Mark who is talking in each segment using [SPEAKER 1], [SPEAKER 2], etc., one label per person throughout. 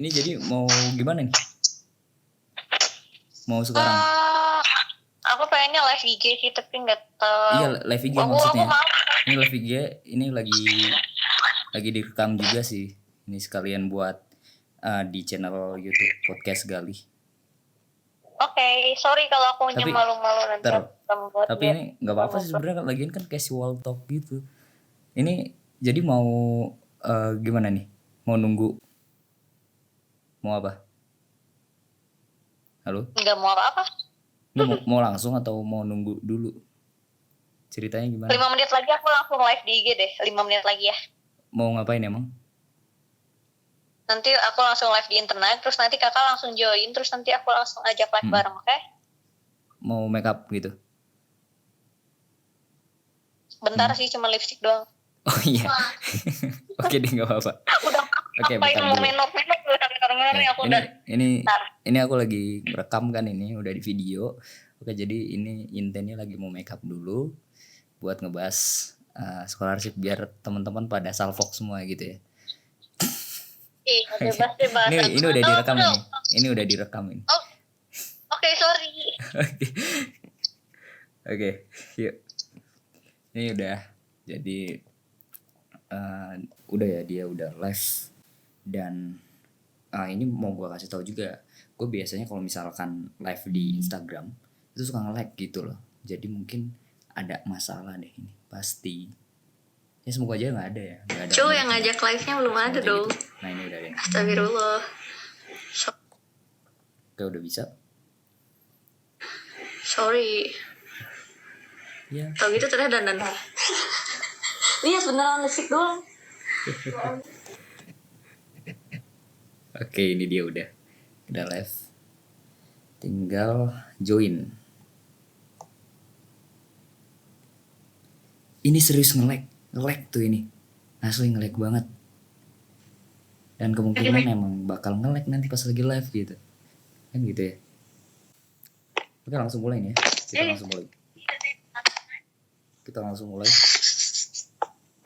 [SPEAKER 1] Ini jadi mau gimana nih? Mau sekarang?
[SPEAKER 2] Aku pengennya live IG sih, tapi nggak tahu.
[SPEAKER 1] Iya, live IG maksudnya. Ini live IG, ini lagi direkam juga sih. Ini sekalian buat di channel YouTube Podcast Gali.
[SPEAKER 2] Oke, sorry kalau aku malu-malu nanti.
[SPEAKER 1] Tapi ini nggak apa-apa sih sebenarnya, lagian kan casual talk gitu. Ini jadi mau gimana nih? Mau nunggu? Mau apa? Halo?
[SPEAKER 2] Nggak mau apa-apa.
[SPEAKER 1] Mau langsung atau mau nunggu dulu? Ceritanya gimana?
[SPEAKER 2] 5 menit lagi aku langsung live di IG deh. 5 menit lagi ya.
[SPEAKER 1] Mau ngapain emang?
[SPEAKER 2] Nanti aku langsung live di internet, terus nanti kakak langsung join, terus nanti aku langsung ajak live bareng, oke?
[SPEAKER 1] Mau make up gitu?
[SPEAKER 2] Bentar sih, cuma lipstick doang.
[SPEAKER 1] Oh iya. Oke deh, nggak apa-apa. Oke, bentar dulu. Ini aku lagi rekam kan, ini udah di video. Oke, jadi ini intennya lagi mau make up dulu buat ngebahas scholarship biar teman-teman pada salfok semua gitu ya.
[SPEAKER 2] Bebas.
[SPEAKER 1] Ini udah direkam ini. Ini udah direkam ini.
[SPEAKER 2] Oke, sorry.
[SPEAKER 1] Oke, yuk. Ini udah jadi udah ya, dia udah live. Dan ini mau gue kasih tahu juga, gue biasanya kalau misalkan live di Instagram itu suka nge-lag gitu loh. Jadi mungkin ada masalah deh ini pasti. Ya semoga aja nggak ada ya.
[SPEAKER 2] Cuy, yang ngajak live-nya belum ada dong.
[SPEAKER 1] Gitu. Nah ini udah deh.
[SPEAKER 2] Astagfirullah.
[SPEAKER 1] Oke, udah bisa.
[SPEAKER 2] Sorry.
[SPEAKER 1] Ya.
[SPEAKER 2] Kalau gitu ternyata dandan. Lihat beneran lipstick doang.
[SPEAKER 1] Oke, ini dia udah live. Tinggal join. Ini serius nge-lag tuh ini. Asli nge-lag banget. Dan kemungkinan emang bakal nge-lag nanti pas lagi live gitu. Kan gitu ya. Oke, langsung mulai nih ya. Kita langsung mulai.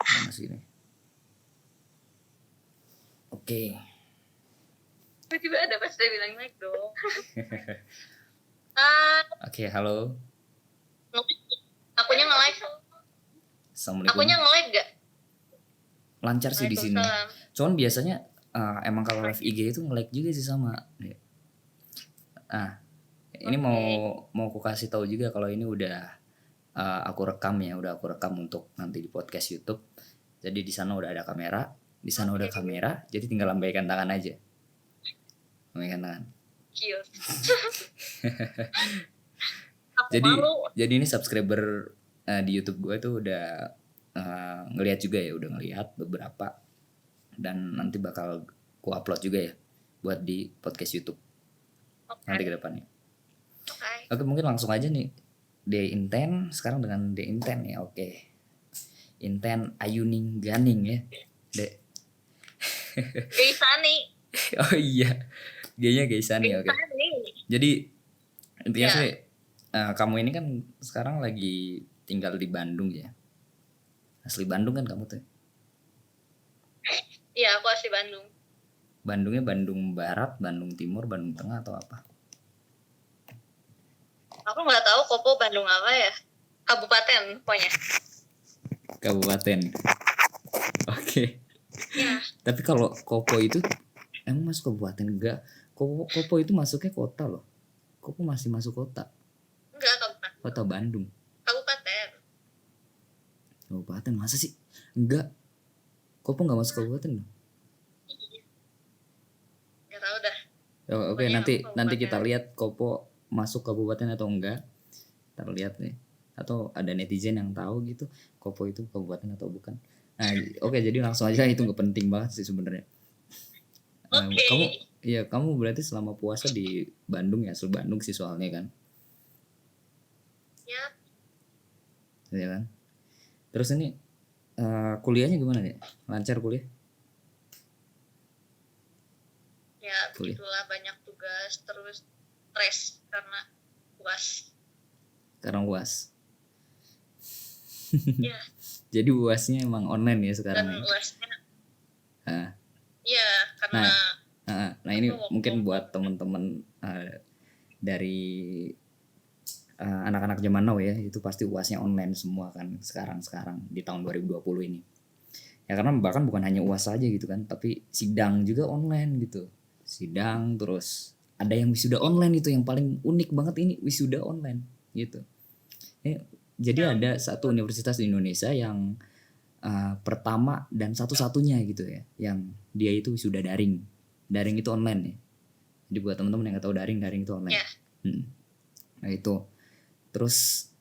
[SPEAKER 1] Mana sih ini? Oke.
[SPEAKER 2] Tiba-tiba ada pas dia bilang like dong.
[SPEAKER 1] Oke, halo.
[SPEAKER 2] Akunya nge-live.
[SPEAKER 1] Assalamualaikum.
[SPEAKER 2] Akunya nge-live gak?
[SPEAKER 1] Lancar sih di sini. Cuman biasanya emang kalau live IG itu nge-lag juga sih sama. Ini mau aku kasih tahu juga kalau ini udah aku rekam ya, untuk nanti di podcast YouTube. Jadi di sana udah ada kamera, jadi tinggal lambaikan tangan aja. Lambaikan tangan. Jadi ini subscriber di YouTube gue tuh udah ngelihat juga ya, udah ngelihat beberapa, dan nanti bakal ku upload juga ya buat di podcast YouTube nanti ke depannya. Oke, mungkin langsung aja nih. D10 sekarang dengan D10 ya. Oke. Inten Ayuning Ganing ya.
[SPEAKER 2] Gaisani.
[SPEAKER 1] Oh iya. G-nya Gaisani, oke. Jadi intinya sih kamu ini kan sekarang lagi tinggal di Bandung ya. Asli Bandung kan kamu tuh?
[SPEAKER 2] Iya, aku asli Bandung.
[SPEAKER 1] Bandungnya Bandung Barat, Bandung Timur, Bandung Tengah atau apa?
[SPEAKER 2] Aku nggak tahu Kopo Bandung apa ya. Kabupaten pokoknya.
[SPEAKER 1] Kabupaten. Oke. Ya. Tapi kalau Kopo itu emang masuk kabupaten? Enggak. Kopo itu masuknya kota loh. Kopo masih masuk kota.
[SPEAKER 2] Enggak, kabupaten.
[SPEAKER 1] Kota Bandung. Kabupaten masa sih? Enggak. Kopo nggak masuk kabupaten loh.
[SPEAKER 2] Nggak tahu dah.
[SPEAKER 1] Oke, nanti kita lihat Kopo masuk kabupaten atau enggak. Kita lihat nih. Atau ada netizen yang tahu gitu Kopo itu kabupaten atau bukan. Nah, oke, jadi langsung aja, itu nggak penting banget sih sebenarnya. Kamu berarti selama puasa di Bandung ya, asal Bandung sih soalnya kan?
[SPEAKER 2] Ya.
[SPEAKER 1] Iya kan? Terus ini kuliahnya gimana nih? Lancar kuliah?
[SPEAKER 2] Ya, begitulah, banyak tugas, terus stres karena UAS. Ya.
[SPEAKER 1] Jadi UASnya emang online ya sekarang.
[SPEAKER 2] Dan UASnya. Iya, karena.
[SPEAKER 1] Nah ini
[SPEAKER 2] Aku work
[SPEAKER 1] mungkin
[SPEAKER 2] from
[SPEAKER 1] buat
[SPEAKER 2] home.
[SPEAKER 1] teman-teman dari anak-anak zaman now ya, itu pasti UASnya online semua kan sekarang di tahun 2020 ini. Ya karena bahkan bukan hanya UAS saja gitu kan, tapi sidang juga online gitu. Sidang terus ada yang wisuda online, itu yang paling unik banget, ini wisuda online gitu. Jadi ada satu universitas di Indonesia yang pertama dan satu-satunya gitu ya, yang dia itu wisuda daring. Daring itu online ya. Jadi buat teman-teman yang nggak tahu daring itu online. Nah itu. Terus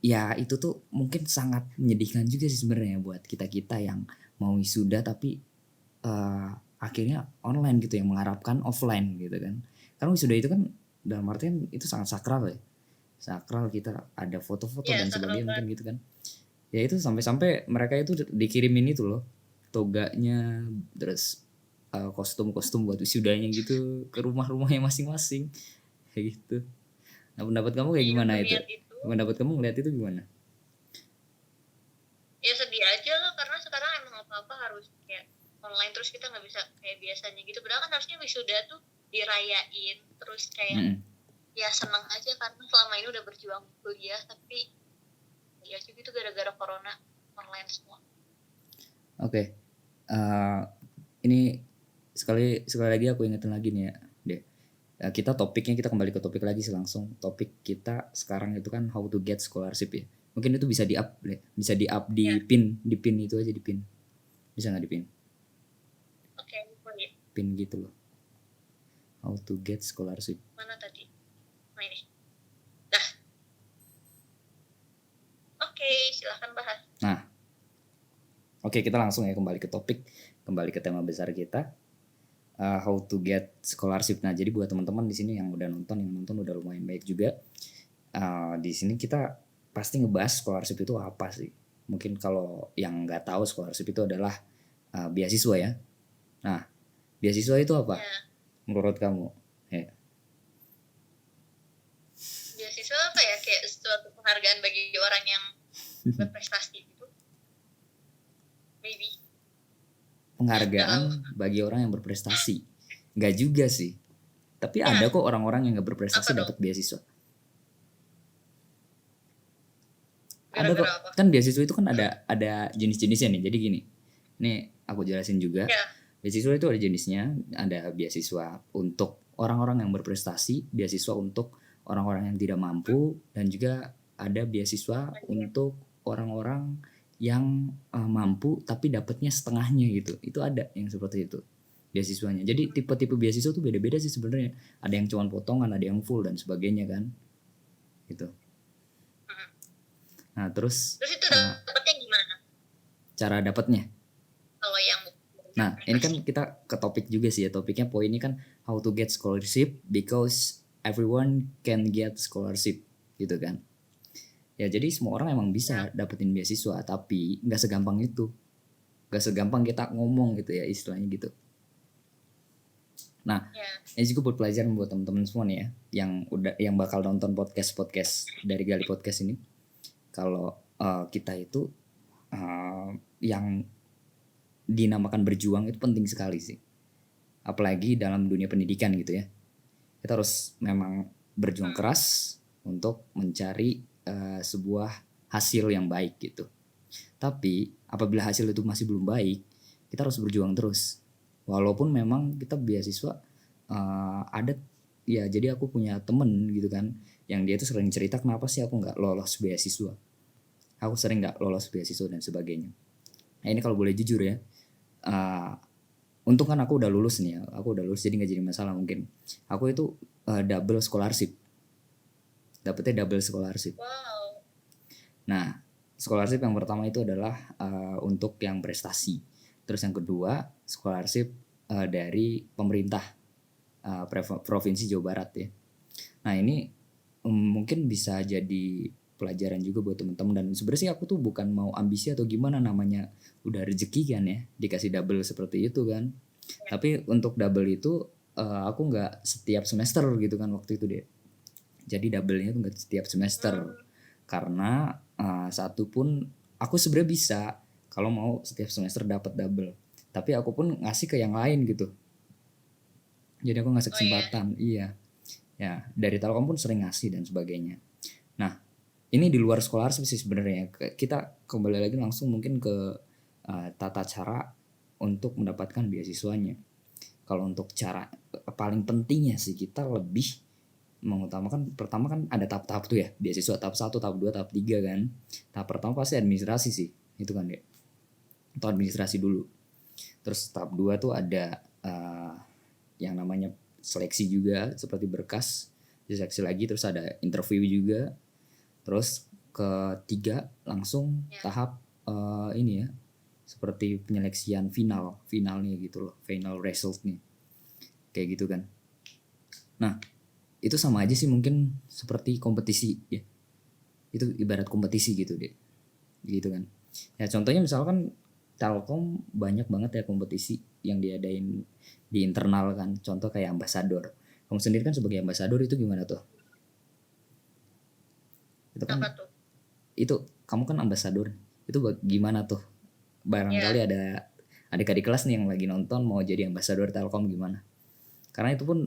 [SPEAKER 1] ya itu tuh mungkin sangat menyedihkan juga sih sebenarnya buat kita yang mau wisuda tapi akhirnya online gitu, yang mengharapkan offline gitu kan. Karena wisuda itu kan dalam artian itu sangat sakral ya. Sakral, kita ada foto-foto dan sebagainya mungkin gitu kan. Ya itu sampai mereka itu dikirimin itu loh, toganya, terus kostum-kostum buat wisudanya gitu ke rumah-rumahnya masing-masing kayak gitu. Nah, pendapat kamu kayak gimana itu? Pendapat kamu ngeliat itu gimana?
[SPEAKER 2] Ya sedih aja lah, karena sekarang emang apa-apa harus kayak online, terus kita nggak bisa kayak biasanya gitu. Padahal kan harusnya wisuda tuh dirayain, terus kayak ya senang aja karena selama ini udah berjuang kuliah, tapi ya gitu gara-gara corona online semua.
[SPEAKER 1] Oke. Ini sekali lagi aku ingetin lagi nih ya, deh. Kita kembali ke topik lagi sih langsung. Topik kita sekarang itu kan how to get scholarship ya. Mungkin itu bisa di-up di pin itu aja, di pin. Bisa nggak di pin?
[SPEAKER 2] Oke,
[SPEAKER 1] pin gitu loh. How to get scholarship.
[SPEAKER 2] Mana tadi? Nah ini. Dah. Oke, silahkan bahas.
[SPEAKER 1] Nah, oke, kita langsung ya kembali ke topik, kembali ke tema besar kita. How to get scholarship. Nah, jadi buat teman-teman di sini yang nonton udah lumayan baik juga. Di sini kita pasti ngebahas scholarship itu apa sih. Mungkin kalau yang nggak tahu, scholarship itu adalah beasiswa ya. Nah, beasiswa itu apa? Menurut kamu? Ya.
[SPEAKER 2] Beasiswa apa ya? Kayak suatu penghargaan bagi orang yang berprestasi gitu. Maybe.
[SPEAKER 1] Penghargaan bagi orang yang berprestasi. Nggak juga sih. Tapi ada kok orang-orang yang nggak berprestasi dapat beasiswa. Ada kok. Kan beasiswa itu kan ada jenis-jenisnya nih. Jadi gini. Ini aku jelasin juga. Beasiswa itu ada jenisnya. Ada beasiswa untuk orang-orang yang berprestasi, beasiswa untuk orang-orang yang tidak mampu, dan juga ada beasiswa untuk orang-orang yang mampu tapi dapatnya setengahnya gitu. Itu ada yang seperti itu beasiswanya. Jadi tipe-tipe beasiswa tuh beda-beda sih sebenarnya. Ada yang cuma potongan, ada yang full dan sebagainya kan. Gitu. Nah, terus itu dapatnya gimana? Cara dapatnya? Kalau yang Nah, ini kan kita ke topik juga sih ya. Topiknya poinnya kan how to get scholarship because everyone can get scholarship gitu kan. Ya jadi semua orang emang bisa dapetin beasiswa, tapi nggak segampang itu, nggak segampang kita ngomong gitu ya istilahnya gitu. Nah, ini juga buat pelajaran buat teman-teman semua nih ya, yang bakal nonton podcast dari Gali Podcast ini. Kalau kita itu yang dinamakan berjuang itu penting sekali sih, apalagi dalam dunia pendidikan gitu ya. Kita harus memang berjuang keras untuk mencari sebuah hasil yang baik gitu. Tapi apabila hasil itu masih belum baik, kita harus berjuang terus. Walaupun memang kita beasiswa ada ya. Jadi aku punya temen gitu kan, yang dia tuh sering cerita kenapa sih aku nggak lolos beasiswa. Aku sering nggak lolos beasiswa dan sebagainya. Nah ini kalau boleh jujur ya, untung kan aku udah lulus nih ya. Aku udah lulus jadi nggak jadi masalah mungkin. Aku itu double scholarship. Dapetnya double scholarship.
[SPEAKER 2] Wow.
[SPEAKER 1] Nah, scholarship yang pertama itu adalah untuk yang prestasi. Terus yang kedua, scholarship dari pemerintah Provinsi Jawa Barat ya. Nah, ini mungkin bisa jadi pelajaran juga buat teman-teman. Dan sebenarnya aku tuh bukan mau ambisi atau gimana, namanya udah rezeki kan ya, dikasih double seperti itu kan. Tapi untuk double itu aku nggak setiap semester gitu kan waktu itu deh. Jadi double-nya tuh nggak setiap semester, karena satu pun aku sebenarnya bisa kalau mau setiap semester dapat double, tapi aku pun ngasih ke yang lain gitu. Jadi aku ngasih
[SPEAKER 2] Oh iya.
[SPEAKER 1] kesempatan. Iya. Ya, dari Telkom pun sering ngasih dan sebagainya. Nah, ini di luar sekolah sih sebenarnya. Kita kembali lagi langsung mungkin ke tata cara untuk mendapatkan beasiswanya. Kalau untuk cara paling pentingnya sih kita lebih mengutamakan, pertama kan ada tahap-tahap tuh ya, beasiswa tahap 1, tahap 2, tahap 3 kan. Tahap pertama pasti administrasi sih, itu kan ya. Atau administrasi dulu. Terus tahap 2 tuh ada yang namanya seleksi juga seperti berkas, diseleksi lagi, terus ada interview juga. Terus ketiga langsung
[SPEAKER 2] Ya.
[SPEAKER 1] tahap ini ya, seperti penyeleksian finalnya gitu loh, final result nih, kayak gitu kan. Nah itu sama aja sih, mungkin seperti kompetisi ya, itu ibarat kompetisi gitu deh, gitu kan. Ya contohnya misalkan Telkom banyak banget ya kompetisi yang diadain di internal kan, contoh kayak ambasador. Kamu sendiri kan sebagai ambasador itu gimana tuh? Itu kan,
[SPEAKER 2] Apa tuh?
[SPEAKER 1] itu kamu kan ambasador, itu gimana tuh? Barangkali
[SPEAKER 2] Ya.
[SPEAKER 1] ada adik-adik kelas nih yang lagi nonton mau jadi ambasador Telkom, gimana? Karena itu pun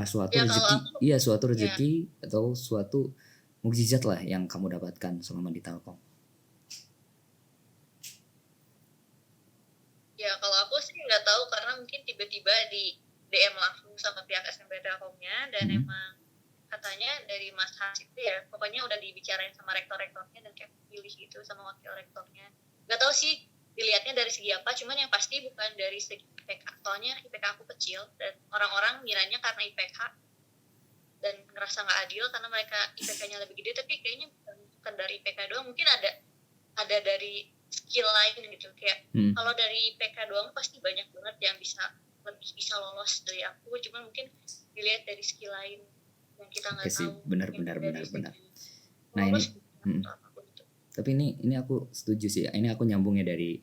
[SPEAKER 1] suatu
[SPEAKER 2] Ya kalau
[SPEAKER 1] rezeki,
[SPEAKER 2] aku
[SPEAKER 1] iya suatu
[SPEAKER 2] ya
[SPEAKER 1] rezeki atau suatu mukjizat lah yang kamu dapatkan selama di Telkom.
[SPEAKER 2] ya kalau aku sih nggak tahu karena mungkin tiba-tiba di DM langsung sama pihak SMP Telkomnya dan
[SPEAKER 1] Hmm.
[SPEAKER 2] emang katanya dari Mas Has itu ya pokoknya udah dibicarain sama rektor-rektornya dan kayak pilih gitu sama wakil rektornya. Nggak tahu sih dilihatnya dari segi apa, cuman yang pasti bukan dari segi IPK. Soalnya IPK aku kecil dan orang-orang ngiranya karena IPK dan ngerasa nggak adil karena mereka IPK-nya lebih gede, tapi kayaknya bukan dari IPK doang, mungkin ada dari skill lain gitu. Kayak kalau dari IPK doang pasti banyak banget yang lebih bisa lolos dari aku, cuman mungkin dilihat dari skill lain yang kita
[SPEAKER 1] Oke
[SPEAKER 2] nggak
[SPEAKER 1] sih,
[SPEAKER 2] tahu,
[SPEAKER 1] benar
[SPEAKER 2] yang
[SPEAKER 1] benar
[SPEAKER 2] dari
[SPEAKER 1] benar benar.
[SPEAKER 2] segi
[SPEAKER 1] Nah ini,
[SPEAKER 2] lolos atau apapun itu.
[SPEAKER 1] tapi ini aku setuju sih. Ini aku nyambungnya dari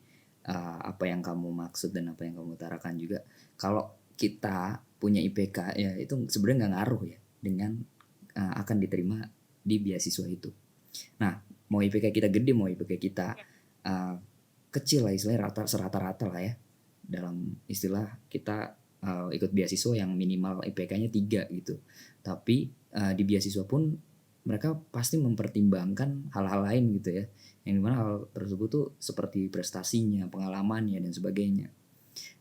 [SPEAKER 1] apa yang kamu maksud dan apa yang kamu utarakan juga. Kalau kita punya IPK ya itu sebenarnya nggak ngaruh ya dengan akan diterima di beasiswa itu. Nah mau IPK kita gede mau IPK kita
[SPEAKER 2] Ya.
[SPEAKER 1] kecil lah, istilahnya serata-rata lah ya, dalam istilah kita ikut beasiswa yang minimal IPK-nya 3 gitu. Tapi di beasiswa pun mereka pasti mempertimbangkan hal-hal lain gitu ya, yang dimana hal tersebut tuh seperti prestasinya, pengalamannya dan sebagainya.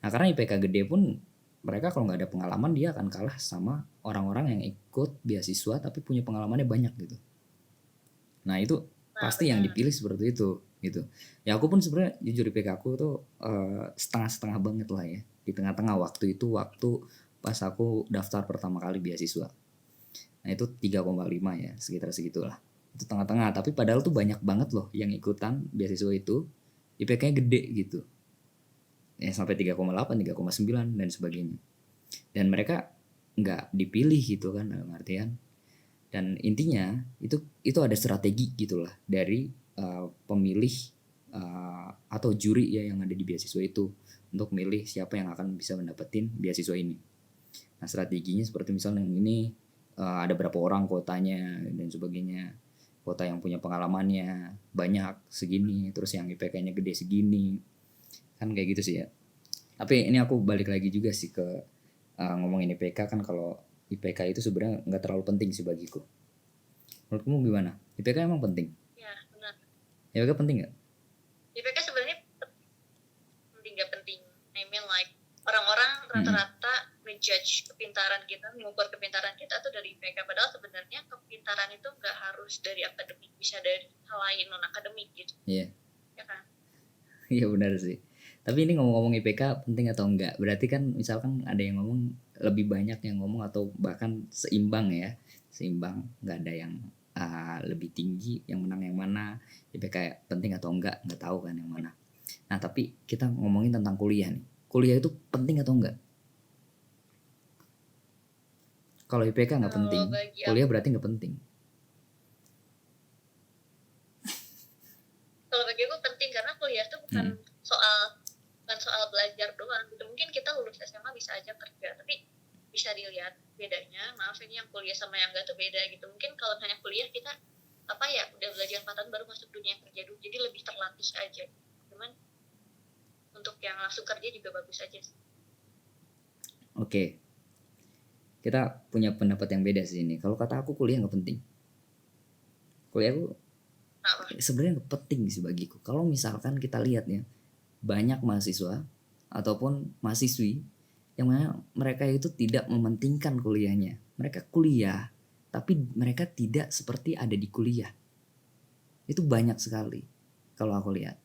[SPEAKER 1] Nah karena IPK gede pun mereka kalau nggak ada pengalaman dia akan kalah sama orang-orang yang ikut beasiswa tapi punya pengalamannya banyak gitu. Nah itu
[SPEAKER 2] Nah
[SPEAKER 1] pasti yang
[SPEAKER 2] benar.
[SPEAKER 1] dipilih seperti itu gitu. Ya aku pun sebenarnya jujur IPK aku tuh setengah-setengah banget lah ya, di tengah-tengah. Waktu itu waktu pas aku daftar pertama kali beasiswa. Nah itu 3,5 ya, sekitar segitulah. Itu tengah-tengah, tapi padahal tuh banyak banget loh yang ikutan beasiswa itu IPK-nya gede gitu. Ya sampai 3,8, 3,9 dan sebagainya. Dan mereka nggak dipilih gitu kan, dalam artian. Dan intinya itu ada strategi gitulah dari pemilih atau juri ya yang ada di beasiswa itu untuk milih siapa yang akan bisa mendapetin beasiswa ini. Nah strateginya seperti misalnya yang ini ada berapa orang kuotanya dan sebagainya. Kuota yang punya pengalamannya banyak segini, terus yang IPK-nya gede segini, kan kayak gitu sih ya. Tapi ini aku balik lagi juga sih ke ngomongin IPK kan. Kalau IPK itu sebenarnya nggak terlalu penting sih bagiku. Menurutmu gimana? IPK emang penting?
[SPEAKER 2] Ya benar.
[SPEAKER 1] IPK penting nggak?
[SPEAKER 2] IPK sebenarnya penting nggak penting, I mean like orang-orang
[SPEAKER 1] Mm-mm.
[SPEAKER 2] rata-rata menjudge kepintaran kita, mengukur kepintaran kita tuh dari IPK, padahal sebenarnya kepintaran itu nggak harus dari akademik, bisa dari hal lain non akademik gitu.
[SPEAKER 1] Iya,
[SPEAKER 2] Ya kan?
[SPEAKER 1] iya benar sih. Tapi ini ngomong-ngomong IPK penting atau enggak? Berarti kan misalkan ada yang ngomong lebih banyak yang ngomong atau bahkan seimbang ya, seimbang, nggak ada yang lebih tinggi yang menang yang mana. IPK penting atau enggak nggak tahu kan yang mana. Nah tapi kita ngomongin tentang kuliah nih. Kuliah itu penting atau enggak? Kalau IPK nggak
[SPEAKER 2] Kalau
[SPEAKER 1] penting,
[SPEAKER 2] bagi
[SPEAKER 1] kuliah
[SPEAKER 2] aku,
[SPEAKER 1] berarti nggak penting.
[SPEAKER 2] kalau bagi aku penting karena kuliah tuh
[SPEAKER 1] Hmm.
[SPEAKER 2] bukan soal belajar doang gitu. Mungkin kita lulus SMA bisa aja kerja, tapi bisa dilihat bedanya. Maaf ini yang kuliah sama yang enggak tuh beda gitu. Mungkin kalau hanya kuliah kita apa ya udah belajar 4 tahun baru masuk dunia kerja dulu, jadi lebih terlatih aja. Cuman untuk yang langsung kerja juga bagus aja sih.
[SPEAKER 1] Oke. kita punya pendapat yang beda sih ini. Kalau kata aku kuliah nggak penting. Kuliah aku sebenarnya nggak penting sih bagiku. Kalau misalkan kita lihat ya, banyak mahasiswa ataupun mahasiswi yang mana mereka itu tidak mementingkan kuliahnya. Mereka kuliah, tapi mereka tidak seperti ada di kuliah. Itu banyak sekali kalau aku lihat.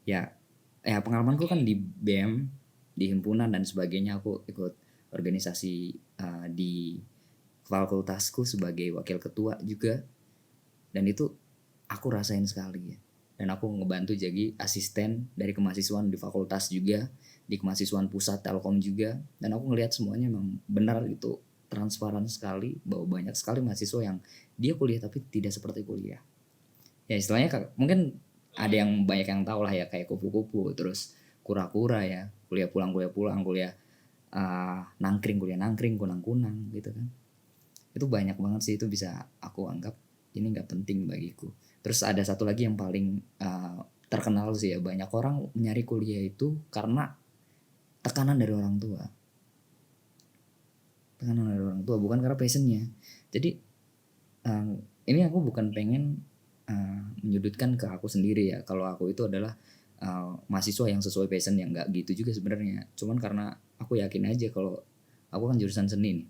[SPEAKER 1] Ya pengalamanku kan di BEM, di himpunan dan sebagainya, aku ikut organisasi di fakultasku sebagai wakil ketua juga, dan itu aku rasain sekali ya. Dan aku ngebantu jadi asisten dari kemahasiswaan di fakultas juga, di kemahasiswaan pusat Telkom juga, dan aku ngelihat semuanya memang benar itu transparan sekali bahwa banyak sekali mahasiswa yang dia kuliah tapi tidak seperti kuliah. Ya istilahnya mungkin ada yang banyak yang tahu lah ya, kayak kupu-kupu, terus kura-kura ya, kuliah pulang, kuliah nangkring, kunang-kunang gitu kan. Itu banyak banget sih, itu bisa aku anggap ini nggak penting bagiku. Terus ada satu lagi yang paling terkenal sih ya, banyak orang nyari kuliah itu karena tekanan dari orang tua. Tekanan dari orang tua, bukan karena passionnya. Jadi ini aku bukan pengen menyudutkan ke aku sendiri ya, kalau aku itu adalah mahasiswa yang sesuai passion, yang nggak gitu juga sebenarnya. Cuman karena aku yakin aja kalau aku kan jurusan seni nih,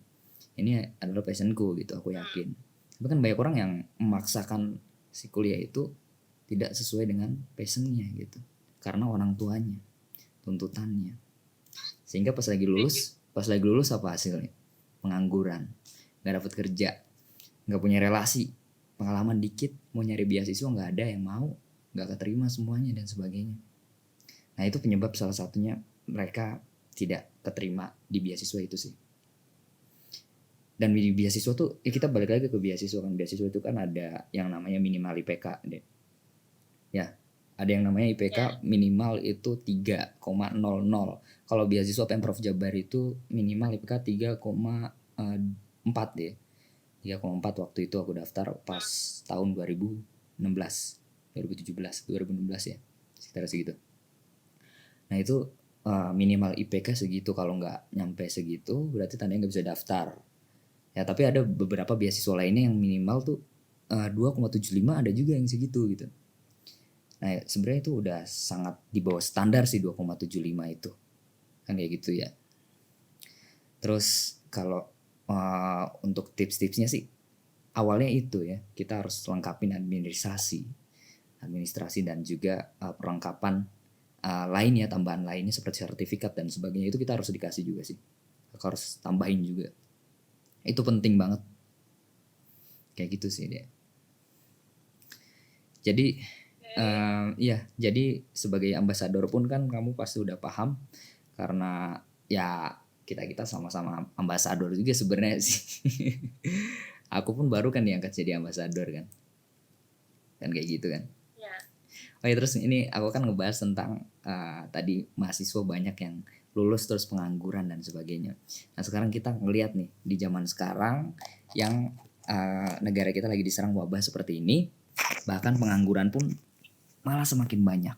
[SPEAKER 1] ini adalah passionku gitu, aku yakin. Tapi kan banyak orang yang memaksakan si kuliah itu tidak sesuai dengan passionnya gitu, karena orang tuanya, tuntutannya, sehingga pas lagi lulus apa hasilnya? Pengangguran, nggak dapat kerja, nggak punya relasi, pengalaman dikit, mau nyari beasiswa nggak ada yang mau, nggak keterima semuanya dan sebagainya. Nah itu penyebab salah satunya mereka tidak keterima di beasiswa itu sih. Dan di beasiswa tuh ya kita balik lagi ke beasiswa kan. Beasiswa itu kan ada yang namanya minimal IPK deh. Ya, ada yang namanya IPK minimal itu 3,00. Kalau beasiswa Pemprov Jabar itu minimal IPK 3,4 deh. 3,4 waktu itu aku daftar pas tahun 2016 ya, sekitar segitu. Nah itu minimal IPK segitu, kalau nggak nyampe segitu berarti tandanya nggak bisa daftar ya. Tapi ada beberapa beasiswa lainnya yang minimal tuh 2,75, ada juga yang segitu gitu. Nah sebenarnya itu udah sangat di bawah standar sih 2,75 itu kan, kayak gitu ya. Terus kalau untuk tips-tipsnya sih awalnya itu ya, kita harus lengkapin administrasi dan juga perlengkapan lainnya, tambahan lainnya seperti sertifikat dan sebagainya, itu kita harus dikasih juga sih, harus tambahin juga, itu penting banget, kayak gitu sih dia. Jadi jadi sebagai ambasador pun kan kamu pasti udah paham, karena ya kita sama-sama ambasador juga sebenarnya sih. Aku pun baru kan diangkat jadi ambasador kan kayak gitu kan. Oke, terus ini aku kan ngebahas tentang tadi mahasiswa banyak yang lulus terus pengangguran dan sebagainya. Nah sekarang kita ngelihat nih di zaman sekarang yang negara kita lagi diserang wabah seperti ini, bahkan pengangguran pun malah semakin banyak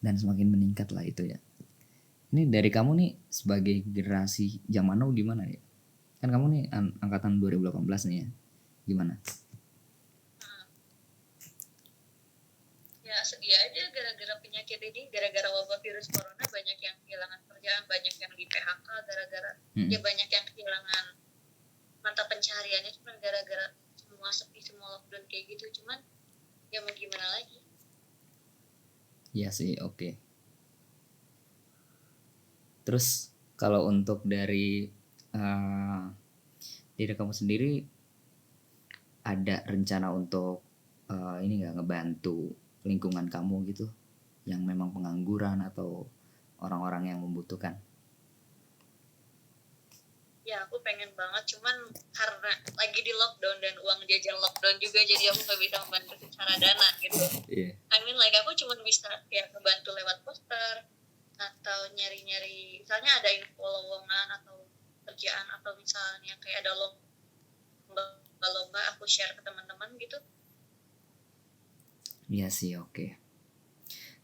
[SPEAKER 1] dan semakin meningkat lah itu ya. Ini dari kamu nih sebagai generasi zaman now gimana ya? Kan kamu nih angkatan 2018 nih ya, gimana?
[SPEAKER 2] Ya sedih aja, gara-gara penyakit ini, gara-gara wabah virus corona banyak yang kehilangan kerjaan, banyak yang di PHK gara-gara ya banyak yang kehilangan mata pencahariannya cuma gara-gara semua sepi, semua lockdown kayak gitu. Cuman ya mau gimana lagi?
[SPEAKER 1] Iya sih, oke. Terus kalau untuk dari diri kamu sendiri ada rencana untuk ini nggak, ngebantu lingkungan kamu gitu yang memang pengangguran atau orang-orang yang membutuhkan?
[SPEAKER 2] Ya aku pengen banget, cuman karena lagi di lockdown dan uang jajan lockdown juga, jadi aku nggak bisa membantu secara dana gitu. I mean like aku cuma bisa kayak ngebantu lewat poster atau nyari-nyari, misalnya ada info lowongan atau kerjaan, atau misalnya kayak ada lomba aku share ke teman-teman gitu.
[SPEAKER 1] Iya sih, oke.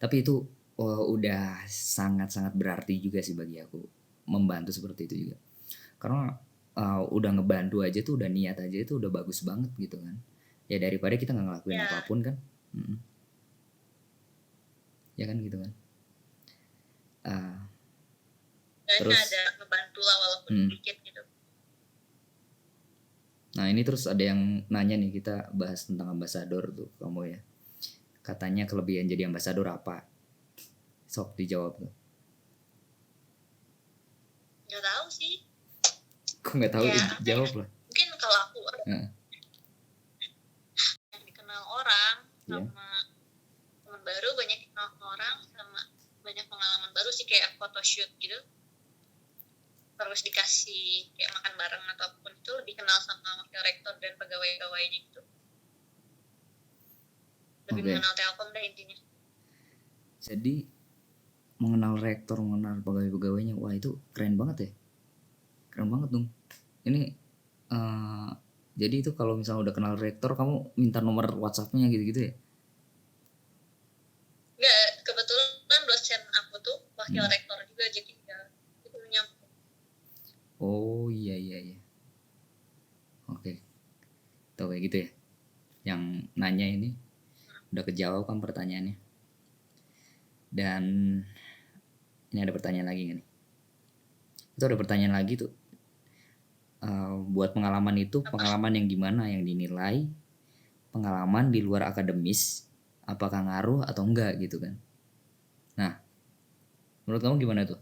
[SPEAKER 1] Tapi itu udah sangat-sangat berarti juga sih bagi aku, membantu seperti itu juga. Karena udah ngebantu aja tuh, udah niat aja itu udah bagus banget gitu kan. Ya daripada kita nggak ngelakuin
[SPEAKER 2] Ya,
[SPEAKER 1] apapun kan. Ya kan gitu kan.
[SPEAKER 2] kayaknya
[SPEAKER 1] Terus
[SPEAKER 2] ada ngebantu lah walaupun sedikit gitu.
[SPEAKER 1] Nah ini terus ada yang nanya nih, kita bahas tentang ambasador tuh kamu ya. Katanya kelebihan jadi ambasador apa? Sok dijawab tuh.
[SPEAKER 2] Nggak tahu sih.
[SPEAKER 1] Kok nggak tahu?
[SPEAKER 2] Ya,
[SPEAKER 1] Jawab lah.
[SPEAKER 2] mungkin kalau aku
[SPEAKER 1] Heeh.
[SPEAKER 2] yang dikenal orang
[SPEAKER 1] Iya.
[SPEAKER 2] sama teman baru, banyak dikenal orang sama banyak pengalaman baru sih, kayak photoshoot gitu. Terus dikasih kayak makan bareng ataupun itu, lebih kenal sama wakil rektor dan pegawai-pegawainya gitu. Lebih
[SPEAKER 1] Oke.
[SPEAKER 2] mengenal Telkom dah intinya.
[SPEAKER 1] Jadi mengenal rektor, mengenal pegawai-pegawainya, wah itu keren banget ya. Keren banget dong. Ini jadi itu kalau misalnya udah kenal rektor, kamu minta nomor WhatsApp-nya gitu-gitu ya?
[SPEAKER 2] Enggak, kebetulan dosen aku tuh wakil rektor juga, jadi ya itu nyambung.
[SPEAKER 1] Oh iya. Oke. Tuh kayak gitu ya. Yang nanya ini udah kejawab kan pertanyaannya. Dan ini ada pertanyaan lagi nih. Itu ada pertanyaan lagi tuh. Buat pengalaman itu, pengalaman yang gimana yang dinilai pengalaman di luar akademis, apakah ngaruh atau enggak gitu kan? Nah, menurut kamu gimana tuh?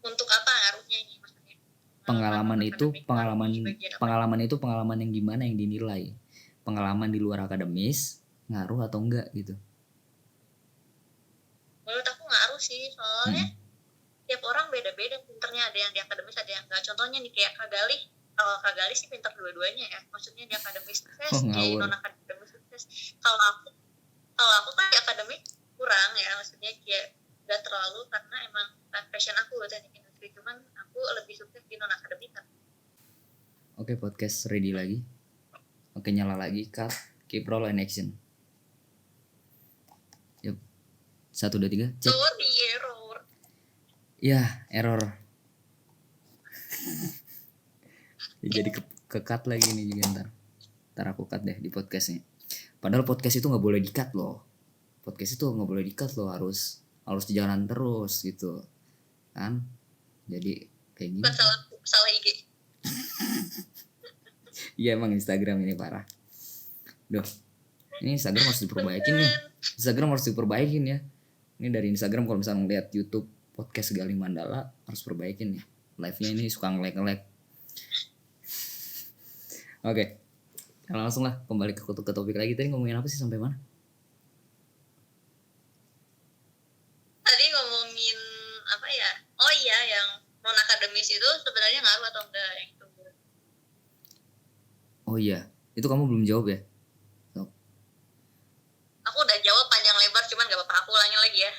[SPEAKER 2] Untuk apa ngaruhnya ini maksudnya?
[SPEAKER 1] Pengalaman itu
[SPEAKER 2] akademik,
[SPEAKER 1] pengalaman itu pengalaman yang gimana yang dinilai? Pengalaman di luar akademis ngaruh atau enggak gitu?
[SPEAKER 2] Menurut aku ngaruh sih, soalnya tiap orang beda-beda pinternya, ada yang di akademis ada yang enggak. Contohnya nih kayak Kak Galih, kalau Kak Galih sih pintar dua-duanya ya, maksudnya di akademis sukses, di non akademis sukses. Kalau aku kan di akademik kurang ya, maksudnya kayak gak terlalu, karena emang passion aku teknik industri, cuman aku lebih sukses di non akademik kan.
[SPEAKER 1] Oke, podcast ready lagi. Oke, nyala lagi, cut, keep roll and action. Yuk, 1, 2, 3, cek.
[SPEAKER 2] Sorry, error.
[SPEAKER 1] Ya, error. Jadi ke-cut lagi nih juga ntar aku cut deh di podcastnya. Padahal podcast itu nggak boleh di-cut loh. Podcast itu nggak boleh di-cut loh, harus jalan terus gitu kan. Jadi kayak gini.
[SPEAKER 2] Salah IG.
[SPEAKER 1] Iya emang Instagram ini parah. Duh, ini Instagram harus diperbaikin nih. Instagram harus diperbaikin ya. Ini dari Instagram kalau misalnya ngeliat YouTube podcast Galih Mandala harus perbaikin nih. Live-nya ini suka nge-lag. Oke. Nah, langsung lah kembali ke topik lagi. Tadi ngomongin apa sih, sampai mana?
[SPEAKER 2] Tadi ngomongin apa ya? Oh iya, yang non akademis itu sebenarnya ngaruh atau enggak yang itu.
[SPEAKER 1] Oh iya, itu kamu belum jawab ya? So.
[SPEAKER 2] Aku udah jawab panjang lebar, cuman gak apa-apa, aku ulangin lagi ya.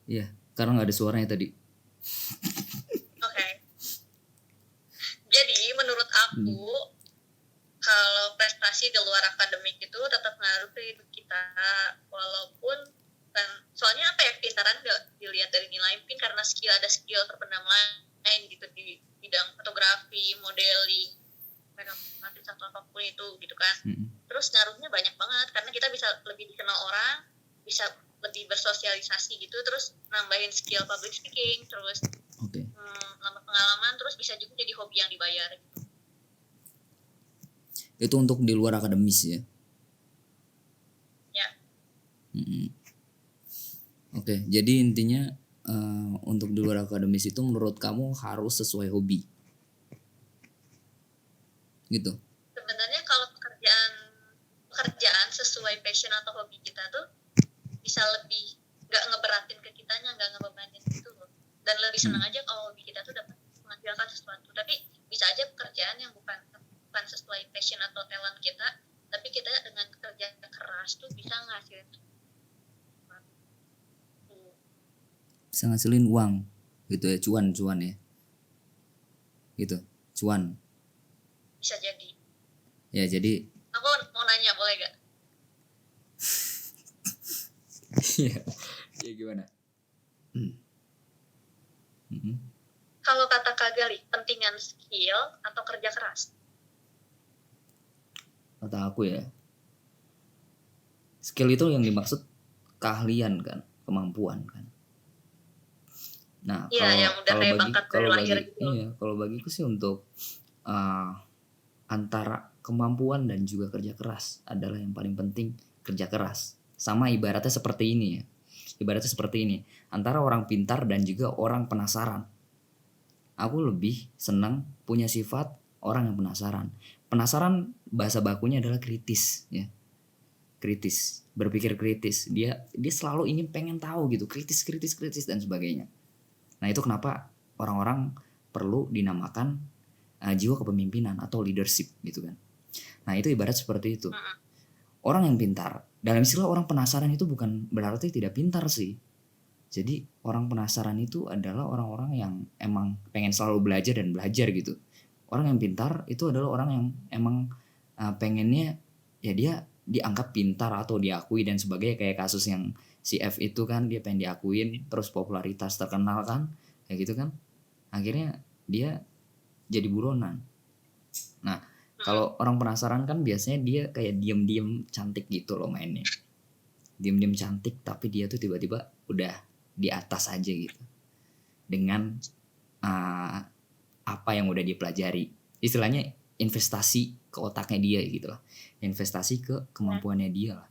[SPEAKER 1] Iya, karena nggak ada suaranya tadi.
[SPEAKER 2] Oke. Jadi menurut aku kalau prestasi di luar akademik itu tetap ngaruh ke hidup kita, walaupun kan soalnya apa ya, pintaran gak dilihat dari nilai, mungkin karena ada skill terpendam lain gitu di bidang fotografi, modeling, matematik atau apapun itu gitu kan. Terus ngaruhnya banyak banget karena kita bisa lebih dikenal orang, bisa lebih bersosialisasi gitu, terus nambahin skill public speaking, terus nambah pengalaman, terus bisa juga jadi hobi yang dibayar gitu.
[SPEAKER 1] Itu untuk di luar akademis ya?
[SPEAKER 2] Ya.
[SPEAKER 1] Oke, jadi intinya untuk di luar akademis itu menurut kamu harus sesuai hobi gitu?
[SPEAKER 2] Sebenarnya kalau pekerjaan sesuai passion atau hobi kita tuh bisa lebih nggak ngeberatin ke kitanya, nggak ngebebanin gitu loh, dan lebih senang aja kalau hobi kita tuh dapat menghasilkan sesuatu. Tapi bisa aja pekerjaan yang bukan sesuai passion atau talent kita, tapi kita dengan kerja keras tuh bisa
[SPEAKER 1] ngasilin uang gitu ya, cuan ya gitu, cuan
[SPEAKER 2] bisa jadi
[SPEAKER 1] ya. Jadi
[SPEAKER 2] aku mau nanya, boleh gak?
[SPEAKER 1] ya gimana?
[SPEAKER 2] kalau kata Kak Gali, pentingan skill atau kerja keras?
[SPEAKER 1] Kata aku ya, skill itu yang dimaksud keahlian kan, kemampuan kan. Nah,
[SPEAKER 2] Iya, yang udah kayak bakat dari lahir gitu.
[SPEAKER 1] kalau bagiku sih untuk antara kemampuan dan juga kerja keras adalah yang paling penting. Kerja keras. Sama ibaratnya seperti ini ya. Ibaratnya seperti ini, antara orang pintar dan juga orang penasaran. Aku lebih senang punya sifat orang yang penasaran. Penasaran bahasa bakunya adalah kritis ya. Kritis, berpikir kritis. Dia selalu ingin pengen tahu gitu, kritis dan sebagainya. Nah, itu kenapa orang-orang perlu dinamakan jiwa kepemimpinan atau leadership gitu kan. Nah, itu ibarat seperti itu. Orang yang pintar, dalam istilah orang penasaran itu bukan berarti tidak pintar sih. Jadi orang penasaran itu adalah orang-orang yang emang pengen selalu belajar dan belajar gitu. Orang yang pintar itu adalah orang yang emang pengennya ya dia dianggap pintar atau diakui dan sebagainya, kayak kasus yang si F itu kan, dia pengen diakuin terus popularitas terkenal kan kayak gitu kan, akhirnya dia jadi buronan. Nah, kalau orang penasaran kan biasanya dia kayak diem-diem cantik gitu loh mainnya, diem-diem cantik tapi dia tuh tiba-tiba udah di atas aja gitu dengan apa yang udah dipelajari, istilahnya investasi ke otaknya dia gitu lah, investasi ke kemampuannya dia lah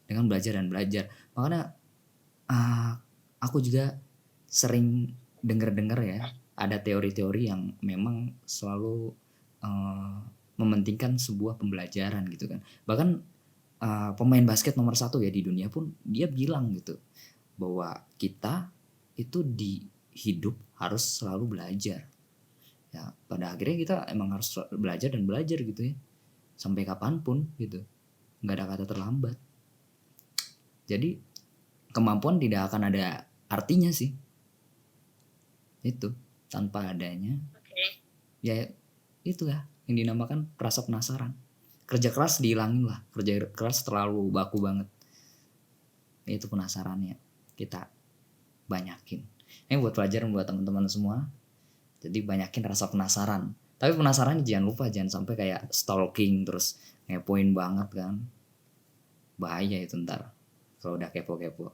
[SPEAKER 1] dengan belajar dan belajar. Makanya aku juga sering dengar ya, ada teori-teori yang memang selalu mementingkan sebuah pembelajaran gitu kan. Bahkan pemain basket nomor 1 ya di dunia pun dia bilang gitu bahwa kita itu di hidup harus selalu belajar. Ya, pada akhirnya kita emang harus belajar dan belajar gitu ya, sampai kapanpun gitu, nggak ada kata terlambat. Jadi kemampuan tidak akan ada artinya sih itu tanpa adanya ya itu ya yang dinamakan rasa penasaran. Kerja keras dihilangin lah, kerja keras terlalu baku banget, itu penasarannya kita banyakin. Ini buat pelajaran buat teman-teman semua. Jadi banyakin rasa penasaran. Tapi penasaran jangan lupa, jangan sampai kayak stalking terus ngepoin banget kan. Bahaya itu ntar kalau udah kepo-kepo.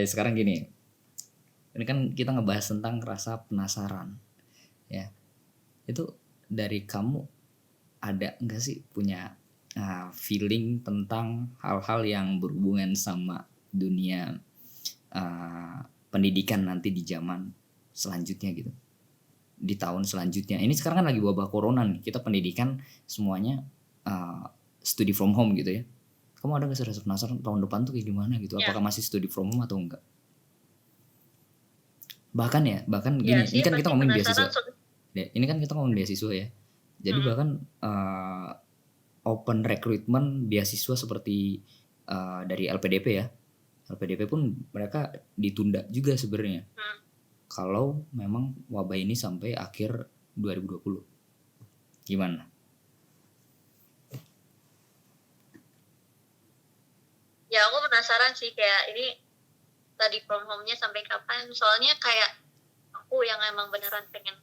[SPEAKER 1] Sekarang gini. Ini kan kita ngebahas tentang rasa penasaran. Ya. Itu dari kamu ada enggak sih punya feeling tentang hal-hal yang berhubungan sama dunia pendidikan nanti di zaman selanjutnya gitu, di tahun selanjutnya ini? Sekarang kan lagi wabah corona nih, kita pendidikan semuanya study from home gitu ya. Kamu ada nggak sih rasa penasaran tahun depan tuh kayak gimana gitu? Apakah masih study from home atau enggak? Bahkan gini, ini kan kita ngomongin beasiswa ya, ini kan kita ngomongin beasiswa ya. Jadi bahkan open recruitment beasiswa seperti dari LPDP ya, LPDP pun mereka ditunda juga sebenarnya kalau memang wabah ini sampai akhir 2020. Gimana?
[SPEAKER 2] Ya aku penasaran sih, kayak ini tadi from home-nya sampai kapan, soalnya kayak aku yang emang beneran pengen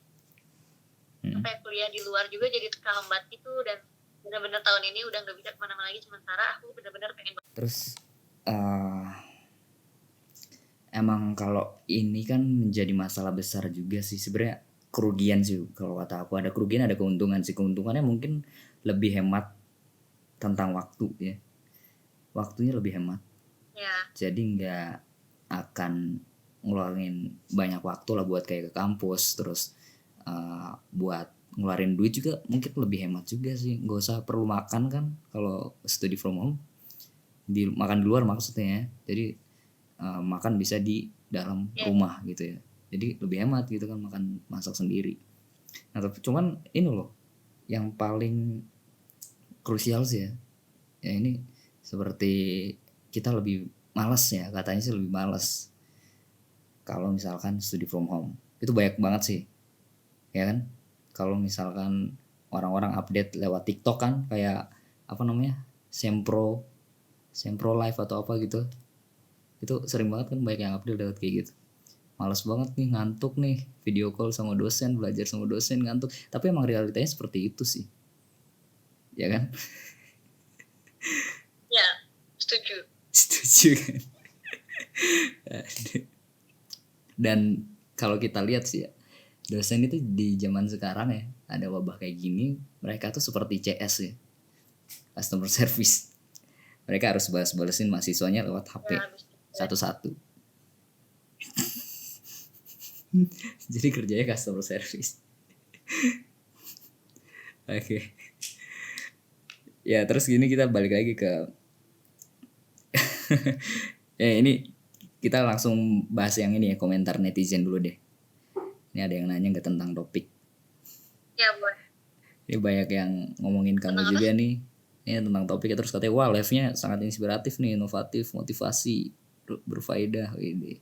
[SPEAKER 2] sampai kuliah di luar juga jadi terhambat itu, dan bener-bener tahun ini udah gak bisa kemana-mana lagi, sementara aku bener-bener pengen.
[SPEAKER 1] Terus emang kalau ini kan menjadi masalah besar juga sih sebenarnya, kerugian sih kalau kata aku, ada kerugian ada keuntungan sih. Keuntungannya mungkin lebih hemat tentang waktu ya, waktunya lebih hemat ya. Jadi nggak akan ngeluarin banyak waktu lah buat kayak ke kampus, terus buat ngeluarin duit juga mungkin lebih hemat juga sih. Nggak usah perlu makan kan kalau study from home, makan di luar maksudnya ya. Jadi makan bisa di dalam rumah gitu ya, jadi lebih hemat gitu kan, makan masak sendiri. Nah tapi cuman ini loh yang paling krusial sih ya ini seperti kita lebih malas ya, katanya sih lebih malas kalau misalkan study from home. Itu banyak banget sih ya kan, kalau misalkan orang-orang update lewat TikTok kan, kayak apa namanya, Sempro Live atau apa gitu, itu sering banget kan banyak yang update lewat kayak gitu. Males banget nih, ngantuk nih, video call sama dosen, belajar sama dosen, ngantuk. Tapi emang realitanya seperti itu sih, ya kan?
[SPEAKER 2] Ya, setuju.
[SPEAKER 1] Setuju kan? Dan kalau kita lihat sih ya, dosen itu di zaman sekarang ya, ada wabah kayak gini, mereka tuh seperti CS ya, customer service. Mereka harus balas-balesin mahasiswanya lewat HP
[SPEAKER 2] Ya, habis itu.
[SPEAKER 1] satu-satu. Jadi kerjanya customer service. Oke. Ya terus gini kita balik lagi ke ini kita langsung bahas yang ini ya, komentar netizen dulu deh. Ini ada yang nanya nggak tentang topik.
[SPEAKER 2] Ya, boleh.
[SPEAKER 1] Ini banyak yang ngomongin kamu
[SPEAKER 2] Tentang
[SPEAKER 1] juga nih. Ini tentang topiknya, terus katanya wah live-nya sangat inspiratif nih, inovatif, motivasi, berfaedah. Ini.